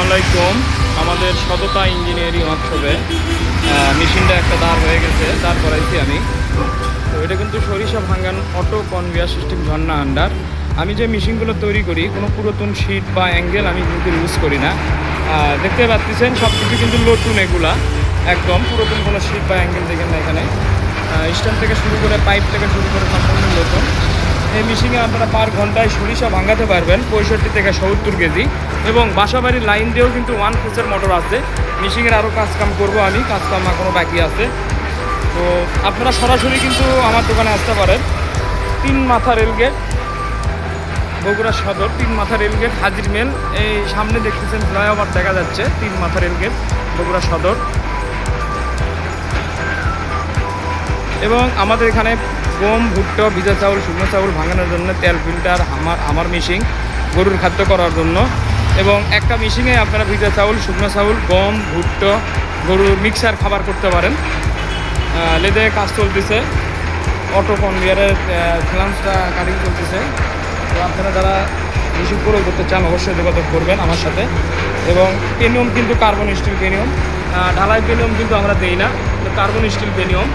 আলাইকুম। আমাদের সততা ইঞ্জিনিয়ারিং ওয়ার্কশপে মেশিনটা একটা দাঁড় হয়ে গেছে, দাঁড় করাইছি আমি। তো এটা কিন্তু সরিষা ভাঙ্গান অটো কনভেয়ার সিস্টেম ঝর্ণা আন্ডার। আমি যে মেশিনগুলো তৈরি করি কোনো পুরাতন শিট বা অ্যাঙ্গেল আমি কিন্তু ইউজ করি না। দেখতে পাচ্ছেন সব কিছু কিন্তু নতুন, এগুলা একদম পুরাতন কোনো শিট বা অ্যাঙ্গেল দেখেন না এখানে। স্ট্যান্ড থেকে শুরু করে পাইপ থেকে শুরু করে সম্পূর্ণ নতুন। এই মেশিনে আপনারা পার ঘন্টায় সরিষা ভাঙাতে পারবেন 65 থেকে 70 কেজি, এবং বাসাবাড়ির লাইন দিয়েও কিন্তু 1 ফেজের মোটর আছে। মেশিনের আরও কাজকাম করবো আমি, কাজকাম এখনও বাকি আছে। তো আপনারা সরাসরি কিন্তু আমার দোকানে আসতে পারেন। 3 মাথা রেলগেট, বগুড়া সদর 3 মাথা রেলগেট, হাজির মেল। এই সামনে দেখতেছেন ফ্লাইওভার দেখা যাচ্ছে, 3 মাথা রেলগেট, বগুড়া সদর। এবং আমাদের এখানে গম, ভুট্টা, ভিজা চাউল, শুকনো চাউল ভাঙানোর জন্য তেল ফিল্টার, আমার মেশিন গরুর খাদ্য করার জন্য। এবং একটা মেশিনে আপনারা ভিজা চাউল, শুকনো চাউল, গম, ভুট্টা, গরুর মিক্সার খাবার করতে পারেন। লেদে কাজ চলতেছে, অটো কনভেয়ারের ফ্লান্সটা কাটিং চলতেছে। তো আপনারা যারা মেশিন করে করতে চান অবশ্যই যোগাযোগ করবেন আমার সাথে। এবং পেনিয়ম কিন্তু কার্বন স্টিল পেনিয়ম, ঢালাই পেনিয়ম কিন্তু আমরা দিই না, কার্বন স্টিল পেনিয়ম।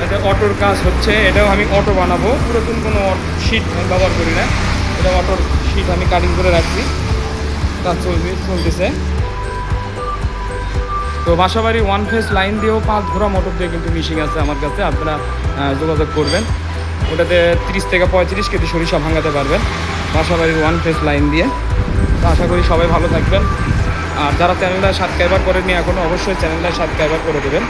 এটা অটোর কাজ হচ্ছে, এটাও আমি অটো বানাবো, পুরাতন কোনো শিট আমি ব্যবহার করি না। এটা অটোর শিট আমি কাটিং করে রাখছি, কাজ চলতেছে। তো বাসাবাড়ি 1 ফেজ লাইন দিয়েও 5 ঘোড়া মোটর দিয়ে কিন্তু মেশিন আছে আমার কাছে, আপনারা যোগাযোগ করবেন। ওটাতে 30 থেকে 35 কেজি সরিষা ভাঙাতে পারবেন বাসাবাড়ির 1 ফেজ লাইন দিয়ে। তো আশা করি সবাই ভালো থাকবেন। আর যারা চ্যানেলটা সাবস্ক্রাইবার করেননি এখনও, অবশ্যই চ্যানেলটা সাবস্ক্রাইবার করে দেবেন।